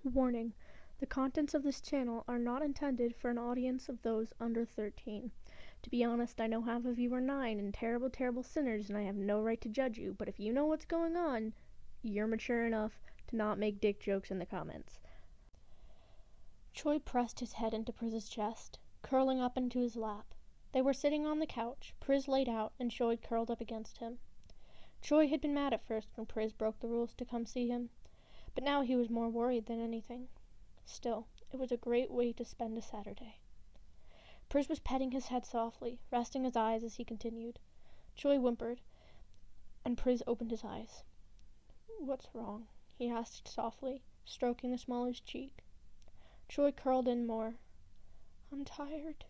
Warning: the contents of this channel are not intended for an audience of those under 13. To be honest, I know half of you are 9 and terrible, terrible sinners, and I have no right to judge you, but if you know what's going on, you're mature enough to not make dick jokes in the comments. Choi pressed his head into Pris's chest, curling up into his lap. They were sitting on the couch, Pris laid out, and Choi curled up against him. Choi had been mad at first when Pris broke the rules to come see him, but now he was more worried than anything. Still, it was a great way to spend a Saturday. Pris was petting his head softly, resting his eyes as he continued. Choi whimpered, and Pris opened his eyes. "What's wrong?" he asked softly, stroking the small of his cheek. Choi curled in more. "I'm tired,"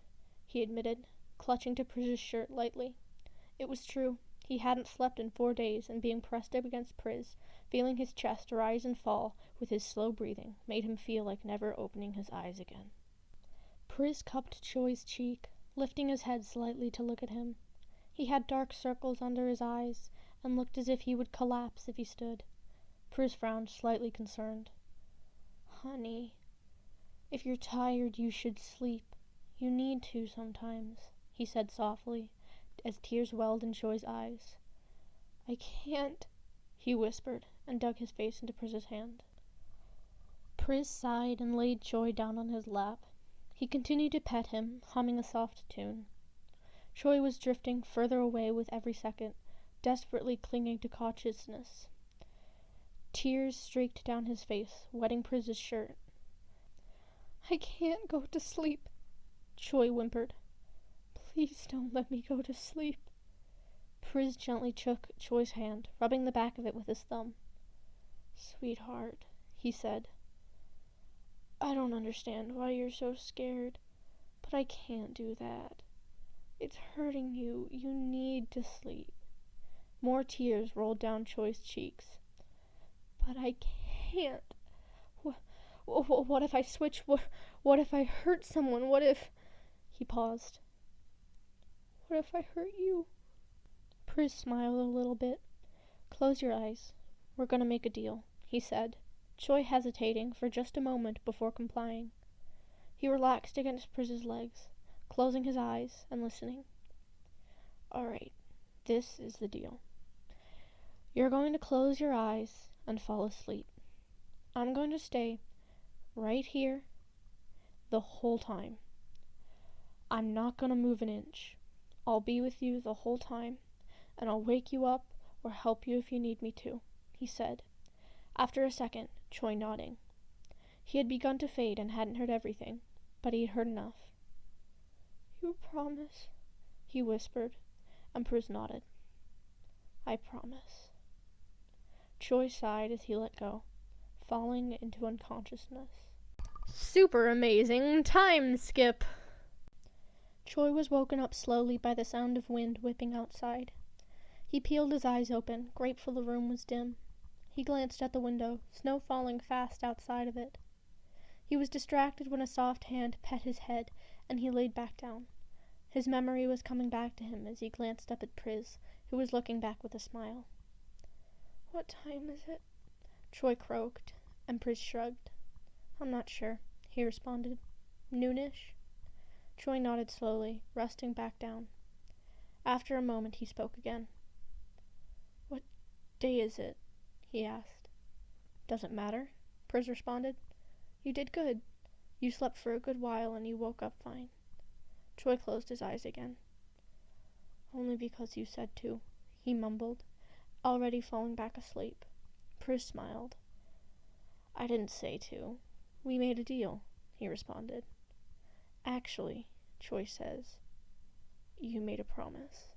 he admitted, clutching to Pris's shirt lightly. It was true. He hadn't slept in 4 days, and being pressed up against Pris, feeling his chest rise and fall with his slow breathing, made him feel like never opening his eyes again. Pris cupped Choi's cheek, lifting his head slightly to look at him. He had dark circles under his eyes, and looked as if he would collapse if he stood. Pris frowned, slightly concerned. "Honey, if you're tired, you should sleep. You need to sometimes," he said softly, as tears welled in Choi's eyes. "I can't," he whispered, and dug his face into Pris's hand. Pris sighed and laid Choi down on his lap. He continued to pet him, humming a soft tune. Choi was drifting further away with every second, desperately clinging to consciousness. Tears streaked down his face, wetting Pris's shirt. "I can't go to sleep," Choi whimpered. "Please don't let me go to sleep." Pris gently took Choi's hand, rubbing the back of it with his thumb. "Sweetheart," he said, "I don't understand why you're so scared, but I can't do that. It's hurting you. You need to sleep." More tears rolled down Choi's cheeks. "But I can't. What if I switch? What if I hurt someone? What if—" He paused. "What if I hurt you?" Pris smiled a little bit. "Close your eyes. We're gonna make a deal," he said, Choi hesitating for just a moment before complying. He relaxed against Pris's legs, closing his eyes and listening. "All right, this is the deal. You're going to close your eyes and fall asleep. I'm going to stay right here the whole time. I'm not going to move an inch. I'll be with you the whole time, and I'll wake you up or help you if you need me to," he said. After a second, Choi nodding. He had begun to fade and hadn't heard everything, but he had heard enough. "You promise?" he whispered, and Pris nodded. "I promise." Choi sighed as he let go, falling into unconsciousness. Super amazing time skip! Choi was woken up slowly by the sound of wind whipping outside. He peeled his eyes open, grateful the room was dim. He glanced at the window, snow falling fast outside of it. He was distracted when a soft hand pet his head, and he laid back down. His memory was coming back to him as he glanced up at Pris, who was looking back with a smile. "What time is it?" Choi croaked, and Pris shrugged. "I'm not sure," he responded. "Noonish?" Choi nodded slowly, resting back down. After a moment he spoke again. "What day is it?" he asked. "Doesn't matter," Pris responded. "You did good. You slept for a good while and you woke up fine." Choi closed his eyes again. "Only because you said to," he mumbled, already falling back asleep. Pris smiled. "I didn't say to. We made a deal," he responded. "Actually," Choi says, "you made a promise."